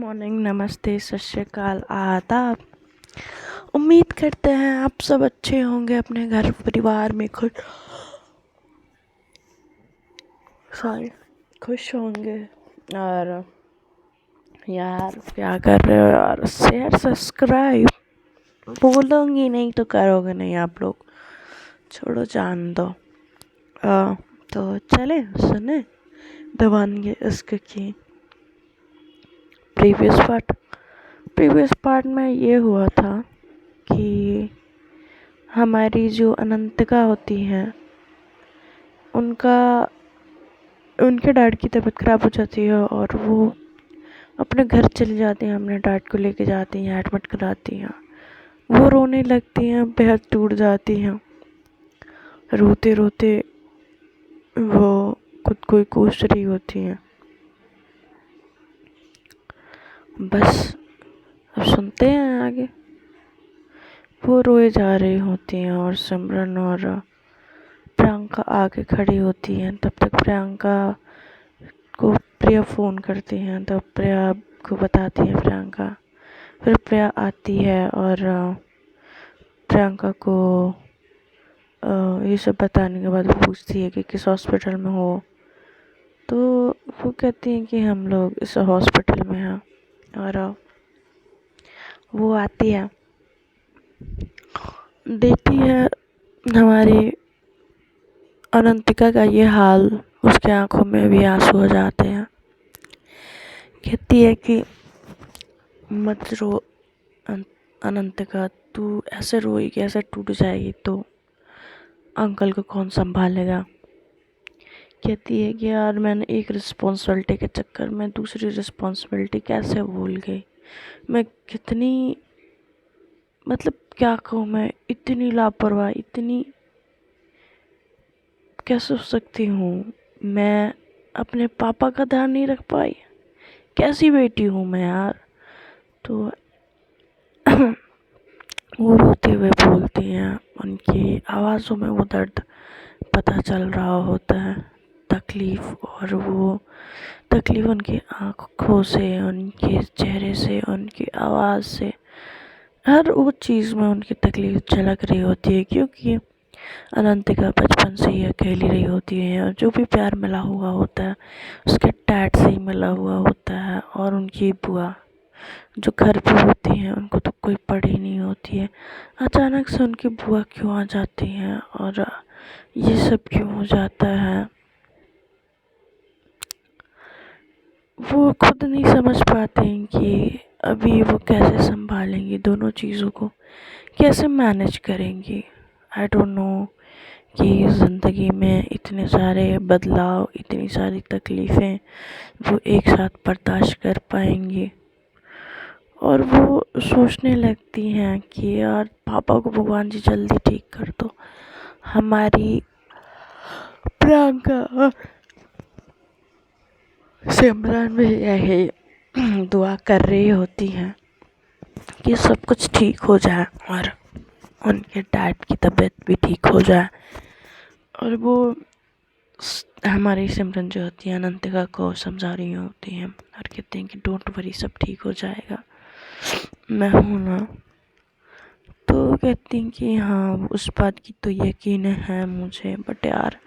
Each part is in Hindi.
मॉर्निंग, नमस्ते, सत श्री अकाल, आदाब। उम्मीद करते हैं आप सब अच्छे होंगे, अपने घर परिवार में खुश होंगे। और यार क्या कर रहे हो यार? शेयर सब्सक्राइब बोलूँगी नहीं तो करोगे नहीं आप लोग, छोड़ो जान दो। तो चले सुने दीवानगी इश्क की प्रीवियस पार्ट में ये हुआ था कि हमारी जो अनंतिका होती हैं उनके डैड की तबीयत ख़राब हो जाती है और वो अपने घर चली जाती हैं, अपने डैड को लेके जाती हैं, एडमिट कराती हैं। वो रोने लगती हैं, बेहद टूट जाती हैं। रोते रोते वो खुद को ही कोस रही होती हैं। बस अब सुनते हैं आगे। वो रोए जा रही होती हैं और सिमरन और प्रियंका आगे खड़ी होती हैं। तब तक प्रियंका को प्रिया फ़ोन करती हैं, तब प्रिया को बताती है प्रियंका। फिर प्रिया आती है और प्रियंका को ये सब बताने के बाद वो पूछती है कि किस हॉस्पिटल में हो। तो वो कहती हैं कि हम लोग इस हॉस्पिटल में हैं। और वो आती है, देखती है हमारी अनंतिका का ये हाल, उसके आंखों में भी आंसू हो जाते हैं। कहती है कि मत रो अनंतिका, तू ऐसे रोएगी, ऐसे टूट जाएगी तो अंकल को कौन संभालेगा। कहती है कि यार मैंने एक रिस्पॉन्सिबिलिटी के चक्कर में दूसरी रिस्पॉन्सिबिलिटी कैसे भूल गई। मैं कितनी क्या कहूँ, मैं इतनी लापरवाह, इतनी कैसे हो सकती हूँ। मैं अपने पापा का ध्यान नहीं रख पाई, कैसी बेटी हूँ मैं यार। तो वो रोते हुए बोलती हैं, उनकी आवाज़ों में वो दर्द पता चल रहा होता है, तकलीफ़। और वो तकलीफ़ उनकी आँखों से, उनके चेहरे से, उनकी आवाज़ से, हर वो चीज़ में उनकी तकलीफ़ झलक रही होती है। क्योंकि अनंतिका बचपन से ही अकेली रही होती है और जो भी प्यार मिला हुआ होता है उसके डैड से ही मिला हुआ होता है। और उनकी बुआ जो घर पे होती हैं उनको तो कोई पड़ी नहीं होती है। अचानक से उनकी बुआ क्यों आ जाती हैं और ये सब क्यों हो जाता है, वो खुद नहीं समझ पाते हैं कि अभी वो कैसे संभालेंगी, दोनों चीज़ों को कैसे मैनेज करेंगी। आई डोंट नो कि ज़िंदगी में इतने सारे बदलाव, इतनी सारी तकलीफ़ें वो एक साथ बर्दाश्त कर पाएंगी। और वो सोचने लगती हैं कि यार पापा को भगवान जी जल्दी ठीक कर दो। हमारी प्रियंका सिमरन भी यही दुआ कर रही होती हैं कि सब कुछ ठीक हो जाए और उनके डैड की तबीयत भी ठीक हो जाए। और वो हमारी सिमरन जो होती है अनंतिका को समझा रही होती हैं और कहते हैं कि डोंट वरी, सब ठीक हो जाएगा, मैं हूँ ना। तो कहती हैं कि हाँ उस बात की तो यकीन है मुझे, बट यार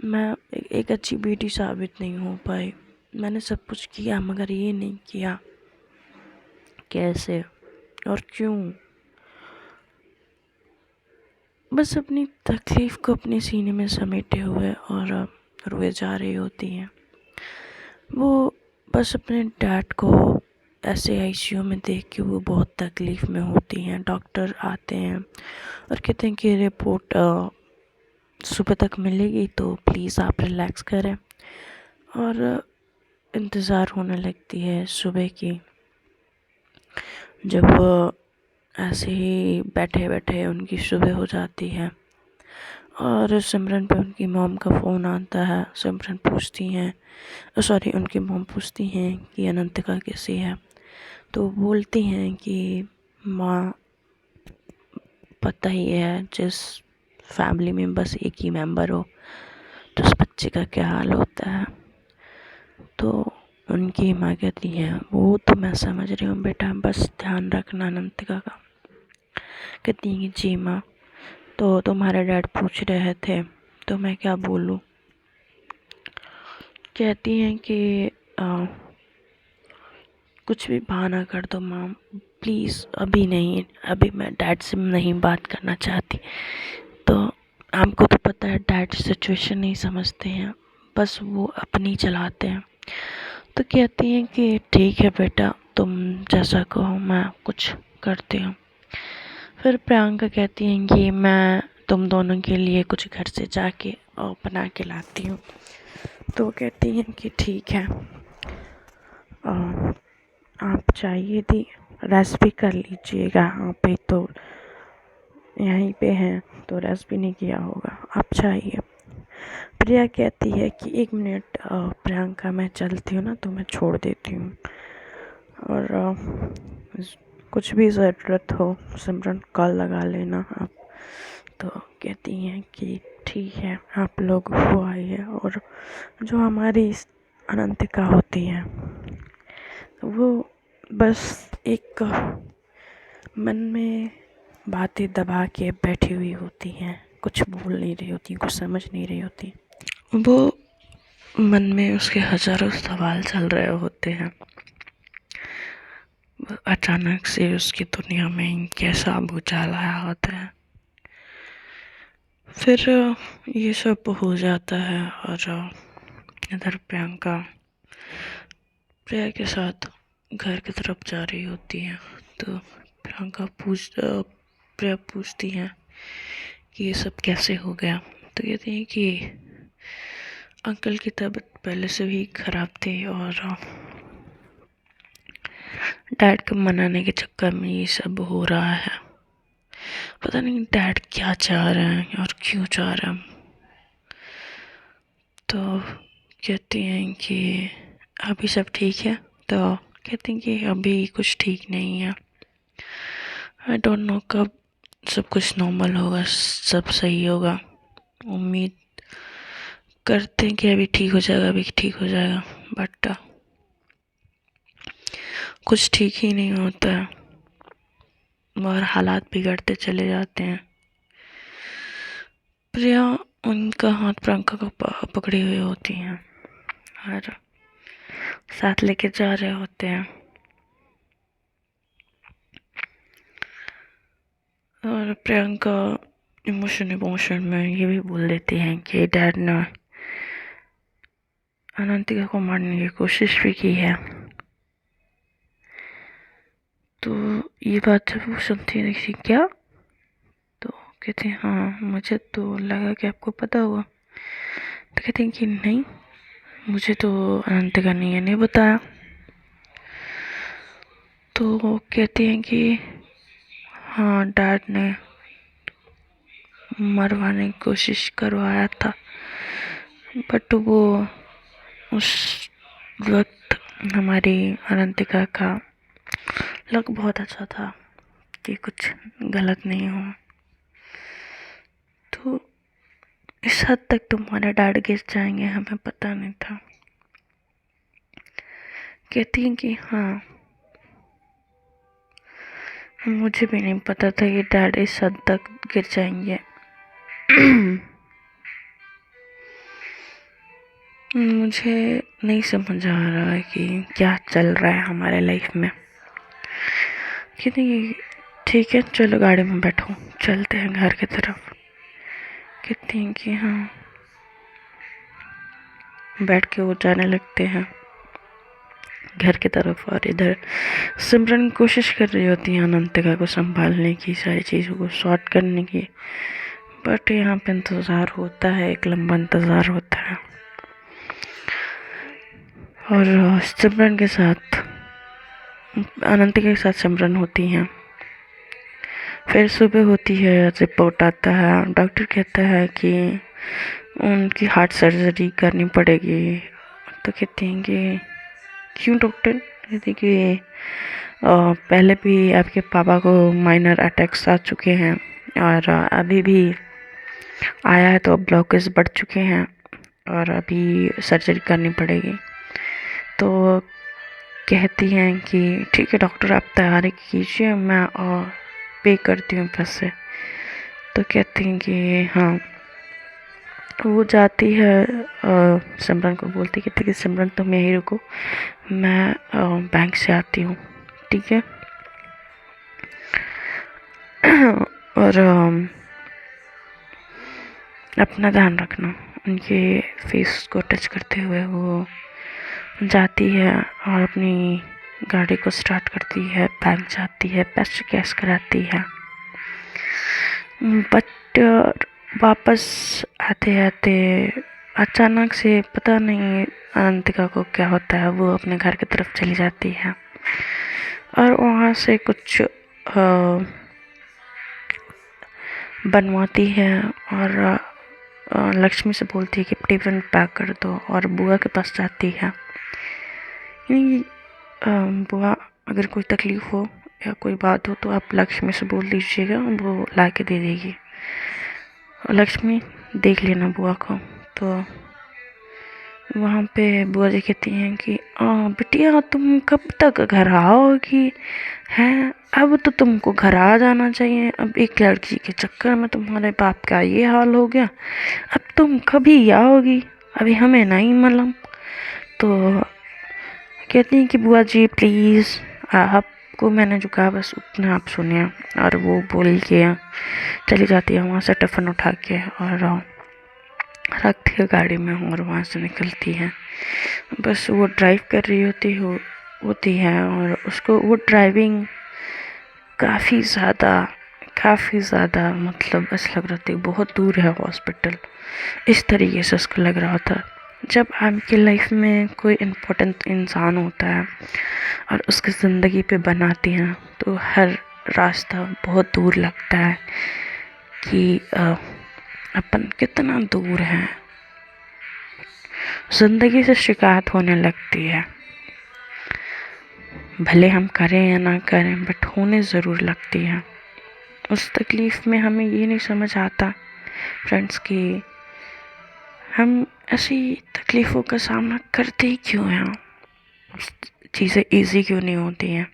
मैं एक अच्छी बेटी साबित नहीं हो पाई। मैंने सब कुछ किया मगर ये नहीं किया, कैसे और क्यों। बस अपनी तकलीफ़ को अपने सीने में समेटे हुए और रोए जा रही होती हैं। वो बस अपने डैड को ऐसे आईसीयू में देख के वो बहुत तकलीफ़ में होती हैं। डॉक्टर आते हैं और कहते हैं कि रिपोर्ट सुबह तक मिलेगी तो प्लीज़ आप रिलैक्स करें। और इंतज़ार होने लगती है सुबह की, जब ऐसे ही बैठे बैठे उनकी सुबह हो जाती है और सिमरन पे उनकी मॉम का फ़ोन आता है। सिमरन पूछती हैं, उनकी मॉम पूछती हैं कि अनंतिका कैसी है। तो बोलती हैं कि माँ पता ही है, जिस फैमिली में बस एक ही मेंबर हो तो उस बच्चे का क्या हाल होता है। तो उनकी माँ कहती है वो तो मैं समझ रही हूँ बेटा, बस ध्यान रखना अनंतिका का। कहती है जी माँ, तो तुम्हारे डैड पूछ रहे थे तो मैं क्या बोलूँ। कहती हैं कि कुछ भी बहाना कर दो माँ, प्लीज़ अभी नहीं, अभी मैं डैड से नहीं बात करना चाहती। तो आपको तो पता है डैड सिचुएशन नहीं समझते हैं, बस वो अपनी चलाते हैं। तो कहती हैं कि ठीक है बेटा, तुम जैसा कहो, मैं कुछ करती हूँ। फिर प्रियंका कहती हैं कि मैं तुम दोनों के लिए कुछ घर से जाके और बना के लाती हूँ। तो कहती हैं कि ठीक है, आप चाहिए थी रेस्ट भी कर लीजिएगा, आप पे तो यहीं पे हैं तो रेस्ट भी नहीं किया होगा, आप चाहिए। प्रिया कहती है कि 1 मिनट प्रियंका, मैं चलती हूँ ना तो मैं छोड़ देती हूँ, और कुछ भी ज़रूरत हो सिमरन कॉल लगा लेना आप। तो कहती हैं कि ठीक है, आप लोग वो आइए। और जो हमारी अनंतिका होती है वो बस एक मन में बातें दबा के बैठी हुई होती हैं, कुछ बोल नहीं रही होती, कुछ समझ नहीं रही होती। वो मन में उसके हजारों सवाल चल रहे होते हैं। अचानक से उसकी दुनिया में कैसा भूचाल आया होता है। फिर ये सब हो जाता है और इधर प्रिया के साथ घर की तरफ जा रही होती है। तो प्रिया पूछती है कि ये सब कैसे हो गया। तो कहती है कि अंकल की तबीयत पहले से भी खराब थी और डैड को मनाने के चक्कर में ये सब हो रहा है। पता नहीं डैड क्या चाह रहे हैं और क्यों चाह रहे हैं। तो कहती हैं कि अभी सब ठीक है। तो कहती हैं कि अभी कुछ ठीक नहीं है, आई डोंट नो कब सब कुछ नॉर्मल होगा, सब सही होगा। उम्मीद करते हैं कि अभी ठीक हो जाएगा, अभी ठीक हो जाएगा, बट कुछ ठीक ही नहीं होता है और हालात बिगड़ते चले जाते हैं। प्रिया उनका हाथ प्रियंका को पकड़ी हुई होती हैं और साथ लेके जा रहे होते हैं। और प्रियंका इमोशन में ये भी बोल देती हैं कि डैड ने अनंतिका को मारने की कोशिश भी की है। तो ये बात जब वो सुनती है देखती क्या, तो कहते हैं हाँ मुझे तो लगा कि आपको पता होगा। तो कहते हैं कि नहीं, मुझे तो अनंतिका ने ये नहीं बताया। तो कहते हैं कि हाँ डैड ने मरवाने की कोशिश करवाया था, बट वो उस वक्त हमारी अनंतिका का लक बहुत अच्छा था कि कुछ गलत नहीं हुआ। तो इस हद तक तुम्हारे डैड गिर जाएंगे हमें पता नहीं था। कहती हैं कि हाँ मुझे भी नहीं पता था कि डैड इस हद तक गिर जाएंगे। मुझे नहीं समझ आ रहा है कि क्या चल रहा है हमारे लाइफ में। कहती ठीक है चलो गाड़ी में बैठो, चलते हैं घर की तरफ। कहती हैं कि हाँ। बैठ के वो जाने लगते हैं घर की तरफ। और इधर सिमरन कोशिश कर रही होती है अनंतिका को संभालने की, सारी चीज़ों को सॉर्ट करने की, बट यहाँ पे इंतज़ार होता है, एक लंबा इंतज़ार होता है। और सिमरन के साथ अनंतिका के साथ सिमरन होती हैं। फिर सुबह होती है, रिपोर्ट आता है, डॉक्टर कहता है कि उनकी हार्ट सर्जरी करनी पड़ेगी। तो कहते हैं कि क्यों डॉक्टर। कहते कि पहले भी आपके पापा को माइनर अटैक्स आ चुके हैं और अभी भी आया है तो ब्लॉकेज बढ़ चुके हैं और अभी सर्जरी करनी पड़ेगी। तो कहती हैं कि ठीक है डॉक्टर, आप तैयारी कीजिए, मैं पे करती हूँ पैसे। तो कहती हैं कि हाँ। वो जाती है, सिमरन को बोलती, कहती कि सिमरन तुम यहीं रुको, मैं बैंक से आती हूँ, ठीक है। और अपना ध्यान रखना। उनके फेस को टच करते हुए वो जाती है और अपनी गाड़ी को स्टार्ट करती है, बैंक जाती है, पैसे कैश कराती है। बट वापस आते आते अचानक से पता नहीं अनंतिका को क्या होता है, वो अपने घर की तरफ चली जाती है और वहाँ से कुछ बनवाती है और लक्ष्मी से बोलती है कि टिफ़िन पैक कर दो, और बुआ के पास जाती है। बुआ, अगर कोई तकलीफ़ हो या कोई बात हो तो आप लक्ष्मी से बोल दीजिएगा, वो ला के दे देगी। लक्ष्मी देख लेना बुआ को। तो वहाँ पे बुआ जी कहती हैं कि बिटिया तुम कब तक घर आओगी, हैं अब तो तुमको घर आ जाना चाहिए, अब एक लड़की के चक्कर में तुम्हारे बाप का ये हाल हो गया, अब तुम कभी आओगी, अभी हमें नहीं मालूम। तो कहती हैं कि बुआ जी प्लीज़, आपको मैंने जो कहा बस उतना आप सुनिए। और वो बोल के चली जाती है वहाँ से टिफ़िन उठा के और रखती है गाड़ी में और वहाँ से निकलती है। बस वो ड्राइव कर रही होती है और उसको वो ड्राइविंग काफ़ी ज़्यादा मतलब ऐसा लग रहा था बहुत दूर है हॉस्पिटल, इस तरीके से उसको लग रहा था। जब आपकी लाइफ में कोई इम्पोर्टेंट इंसान होता है और उसकी ज़िंदगी पे बनाती हैं तो हर रास्ता बहुत दूर लगता है कि अपन कितना दूर हैं, ज़िंदगी से शिकायत होने लगती है। भले हम करें या ना करें बट होने ज़रूर लगती है। उस तकलीफ़ में हमें ये नहीं समझ आता फ्रेंड्स कि हम ऐसी तकलीफ़ों का सामना करते ही क्यों हैं, चीज़ें इजी क्यों नहीं होती हैं।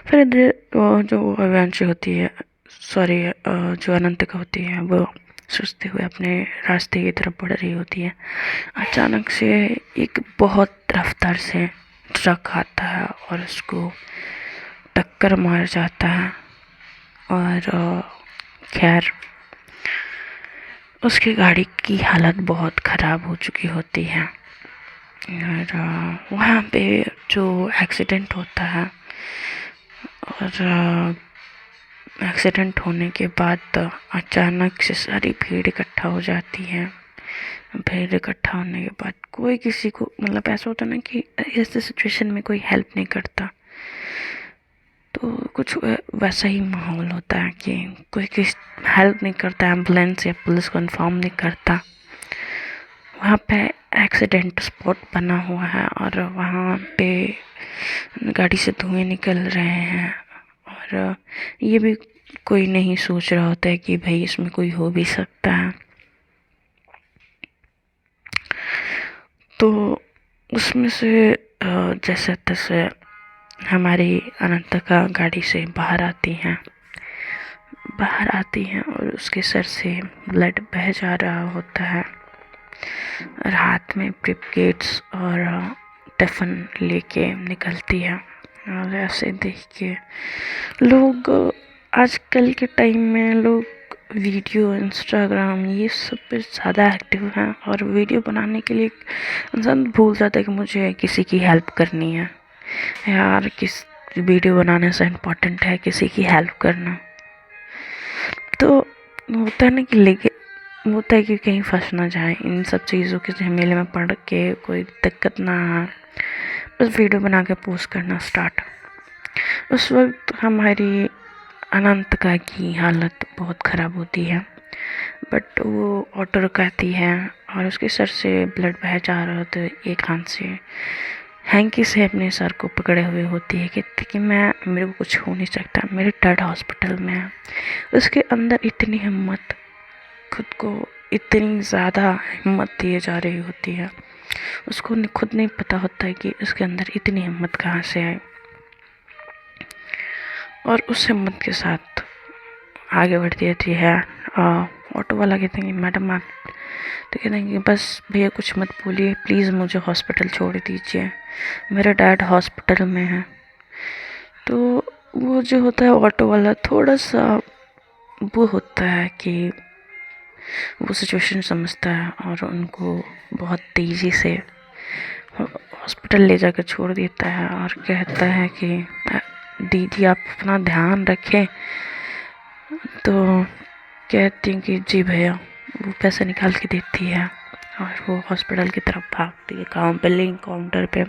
फिर जो अव्यांशी होती है, सॉरी जो अनंतिका होती है, वो सोचते हुए अपने रास्ते की तरफ बढ़ रही होती है। अचानक से एक बहुत रफ्तार से ट्रक आता है और उसको टक्कर मार जाता है और खैर उसकी गाड़ी की हालत बहुत ख़राब हो चुकी होती है। और वहाँ पे जो एक्सीडेंट होता है और एक्सीडेंट होने के बाद अचानक से सारी भीड़ इकट्ठा हो जाती है। भीड़ इकट्ठा होने के बाद कोई किसी को, मतलब ऐसा होता ना कि ऐसे सिचुएशन में कोई हेल्प नहीं करता, तो कुछ वैसा ही माहौल होता है कि कोई किसी हेल्प नहीं करता, एम्बुलेंस या पुलिस को इन्फॉर्म नहीं करता। वहाँ पे एक्सीडेंट स्पॉट बना हुआ है और वहाँ पे गाड़ी से धुएं निकल रहे हैं और ये भी कोई नहीं सोच रहा होता है कि भाई इसमें कोई हो भी सकता है। तो उसमें से जैसे तैसे हमारी अनंतिका गाड़ी से बाहर आती हैं और उसके सर से ब्लड बह जा रहा होता है और हाथ में ब्रीफकेस और टिफ़िन लेके निकलती है। और ऐसे देख के लोग आजकल के टाइम में लोग वीडियो, इंस्टाग्राम ये सब पे ज़्यादा एक्टिव हैं और वीडियो बनाने के लिए इंसान भूल जाता है कि मुझे किसी की हेल्प करनी है। यार किस वीडियो बनाने से इम्पोर्टेंट है किसी की हेल्प करना। तो होता है ना कि लेके होता है कि कहीं फंस ना जाए, इन सब चीज़ों के झमेले में पड़ के कोई दिक्कत ना आए, बस वीडियो बना के पोस्ट करना स्टार्ट। उस वक्त हमारी अनंतिका की हालत बहुत ख़राब होती है बट वो ऑटो रुकाती है और उसके सर से ब्लड बह जा रहा होता है। एक हाथ से हैंकी से अपने सर को पकड़े हुए होती है कि मेरे को कुछ हो नहीं सकता, मेरे डैड हॉस्पिटल में है। उसके अंदर इतनी हिम्मत, खुद को इतनी ज़्यादा हिम्मत दिए जा रही होती है उसको खुद नहीं पता होता है कि उसके अंदर इतनी हिम्मत कहाँ से आई, और उस हिम्मत के साथ आगे बढ़ती रहती है। ऑटो वाला कहते हैं कि मैडम आप, तो कहते हैं कि बस भैया कुछ मत बोलिए, प्लीज़ मुझे हॉस्पिटल छोड़ दीजिए, मेरा डैड हॉस्पिटल में है। तो वो जो होता है ऑटो वाला थोड़ा सा वो होता है कि वो सिचुएशन समझता है और उनको बहुत तेज़ी से हॉस्पिटल ले जाकर छोड़ देता है और कहता है कि दीदी आप अपना ध्यान रखें। तो कहती हैं कि जी भैया। वो पैसे निकाल के देती है और वो हॉस्पिटल की तरफ भागती है। बिलिंग काउंटर पे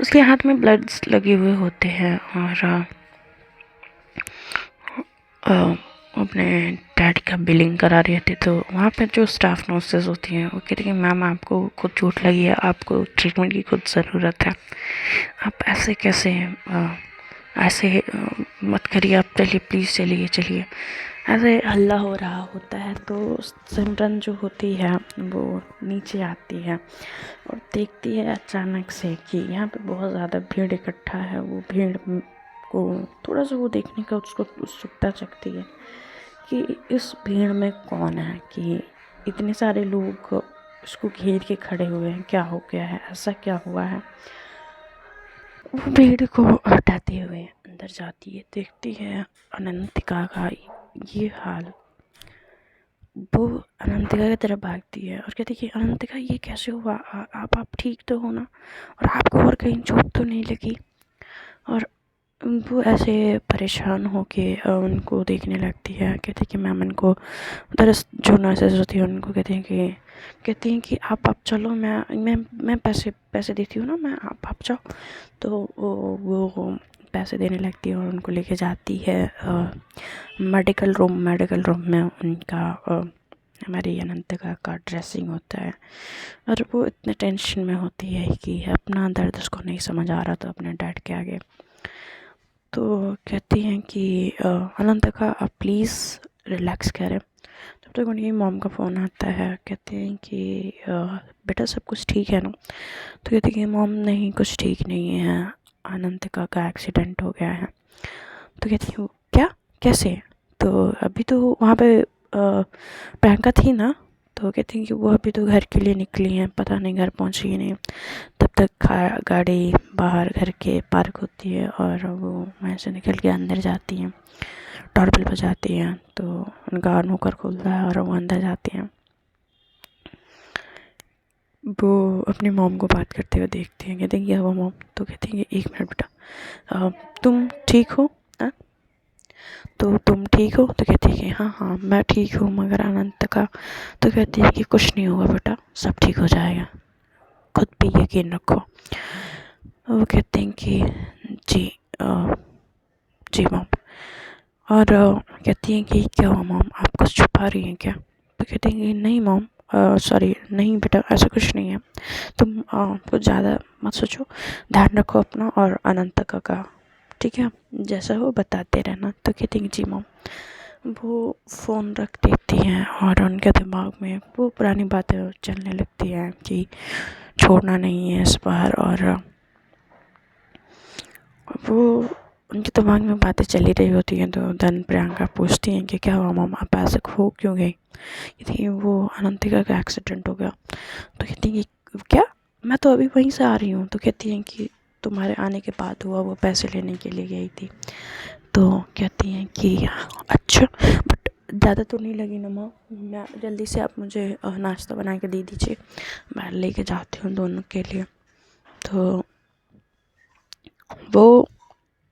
उसके हाथ में ब्लड्स लगे हुए होते हैं और अपने डैडी का बिलिंग करा रही थी। तो वहाँ पे जो स्टाफ नर्सेज होती हैं वो कहती हैं कि मैम आपको खुद चोट लगी है, आपको ट्रीटमेंट की खुद ज़रूरत है, आप ऐसे कैसे ऐसे मत करिए, आप चलिए प्लीज़ चलिए चलिए। ऐसे हल्ला हो रहा होता है तो सिमरन जो होती है वो नीचे आती है और देखती है अचानक से कि यहाँ पे बहुत ज़्यादा भीड़ इकट्ठा है। वो भीड़ को थोड़ा सा वो देखने का उसको उत्सुकता जगती है कि इस भीड़ में कौन है, कि इतने सारे लोग उसको घेर के खड़े हुए हैं, क्या हो गया है, ऐसा क्या हुआ है। वो भीड़ को हटाते हुए अंदर जाती है, देखती है अनंतिका का ये हाल। वो अनंतिका की तरफ भागती है और कहती है कि अनंतिका ये कैसे हुआ, आप ठीक तो हो ना, और आपको और कहीं चोट तो नहीं लगी। और वो ऐसे परेशान होके उनको देखने लगती है। कहती है कि मैम इनको उधर जो नर्सेज होती है उनको कहती हैं कि आप चलो, मैं पैसे देती हूँ ना, मैं आप जाओ। तो वो पैसे देने लगती है और उनको लेके जाती है मेडिकल रूम में उनका हमारी अनंतिका का ड्रेसिंग होता है। और वो इतने टेंशन में होती है कि अपना दर्द उसको नहीं समझ आ रहा था अपने डैड के आगे। तो कहती हैं कि अनंतिका आप प्लीज़ रिलैक्स करें। तब तक उनकी मॉम का फ़ोन आता है। कहते हैं कि बेटा सब कुछ ठीक है ना। तो कहती है कि मॉम नहीं, कुछ ठीक नहीं है, अनंतिका का एक्सीडेंट हो गया है। तो कहती हूँ क्या, कैसे। तो अभी तो वहाँ पे प्रियंका थी ना। तो कहती हैं कि वो अभी तो घर के लिए निकली हैं, पता नहीं घर पहुँची ही नहीं। तब तक गाड़ी बाहर घर के पार्क होती है और वो वहाँ से निकल के अंदर जाती हैं, डोरबेल बजाती हैं। तो उनका नौकर खोलता है और वो अंदर जाती हैं। वो अपनी मॉम को बात करते हुए देखती हैं। कहते हैं क्या हुआ मॉम। तो कहती हैं कि एक मिनट बेटा, तुम ठीक हो, तो तुम ठीक हो। तो कहती है कि हाँ हाँ मैं ठीक हूँ, मगर अनंतिका। तो कहती है कि कुछ नहीं होगा बेटा, सब ठीक हो जाएगा, खुद पे यकीन रखो। वो कहते हैं कि जी जी मॉम। और कहती हैं कि क्या हुआ मॉम, आप कुछ छुपा रही हैं क्या। तो कहती हैं कि नहीं मॉम, सॉरी नहीं बेटा, ऐसा कुछ नहीं है, तुम कुछ ज़्यादा मत सोचो, ध्यान रखो अपना और अनंतिका का, ठीक है, जैसा हो बताते रहना। तो कहती हैं जी मॉम। वो फ़ोन रख देती हैं और उनके दिमाग में वो पुरानी बातें चलने लगती हैं कि छोड़ना नहीं है इस बार। और वो उनके दिमाग में बातें चली रही होती हैं। तो धन प्रियंका पूछती हैं कि क्या हुआ मॉम, आप ऐसे खो क्यों गई। कहती वो अनंतिका का एक्सीडेंट हो गया। तो कहती हैं कि क्या, मैं तो अभी वहीं से आ रही हूँ। तो कहती हैं कि तुम्हारे आने के बाद हुआ, वो पैसे लेने के लिए गई थी। तो कहती हैं कि अच्छा, बट ज़्यादा तो नहीं लगी ना माँ, मैं जल्दी से आप मुझे नाश्ता बना के दे दीजिए, मैं लेके जाती हूँ दोनों के लिए। तो वो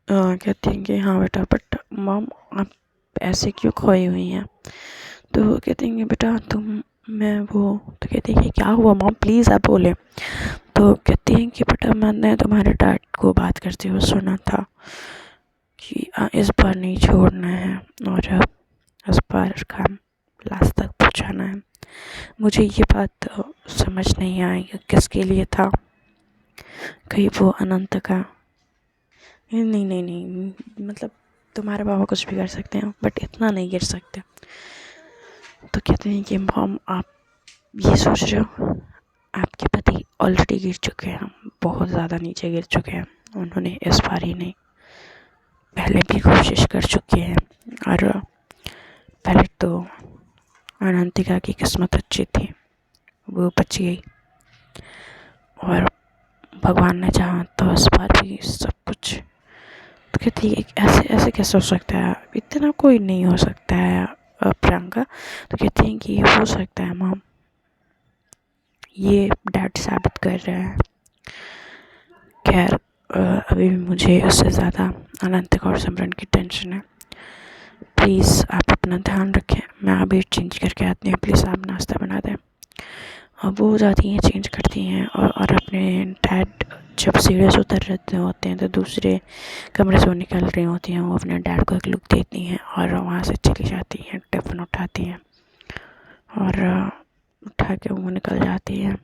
कहती हैं कि हाँ बेटा, बट मॉम आप ऐसे क्यों खोई हुई हैं। तो कहती हैं कि बेटा तुम, मैं वो। तो कहती है कि क्या हुआ मॉम, प्लीज़ आप बोले। तो कहती हैं कि बेटा मैंने तुम्हारे डैड को बात करते हुए सुना था कि इस बार नहीं छोड़ना है और इस बार काम लास्ट तक पहुँचाना है। मुझे ये बात समझ नहीं आई किसके लिए था, कहीं वो अनंतिका। नहीं नहीं नहीं, मतलब तुम्हारे पापा कुछ भी कर सकते हैं बट इतना नहीं गिर सकते। तो कहते हैं कि मॉम आप ये सोच रहे हो, आपके पति ऑलरेडी गिर चुके हैं, बहुत ज़्यादा नीचे गिर चुके हैं। उन्होंने इस बार ही नहीं, पहले भी कोशिश कर चुके हैं। और पहले तो अनंतिका की किस्मत अच्छी थी, वो बच गई, और भगवान ने चाहा तो इस बार भी सब कुछ। तो कहती है ऐसे ऐसे कैसे हो सकता है, इतना कोई नहीं हो सकता है प्रियंका। तो कहती हैं कि हो सकता है मॉम, ये डैड साबित कर रहे हैं। खैर अभी भी मुझे उससे ज़्यादा अनंतिका और सिमरन की टेंशन है। प्लीज़ आप अपना ध्यान रखें, मैं अभी चेंज करके आती हूँ, प्लीज़ आप नाश्ता बना दें। अब वो जाती हैं, चेंज करती हैं, और अपने डैड जब सीढ़ी से उतर रहे होते हैं तो दूसरे कमरे से वो निकल रही होती हैं, वो अपने डैड को एक लुक देती हैं और वहाँ से चली जाती हैं। टिफ़िन उठाती हैं और उठा के वो निकल जाती हैं।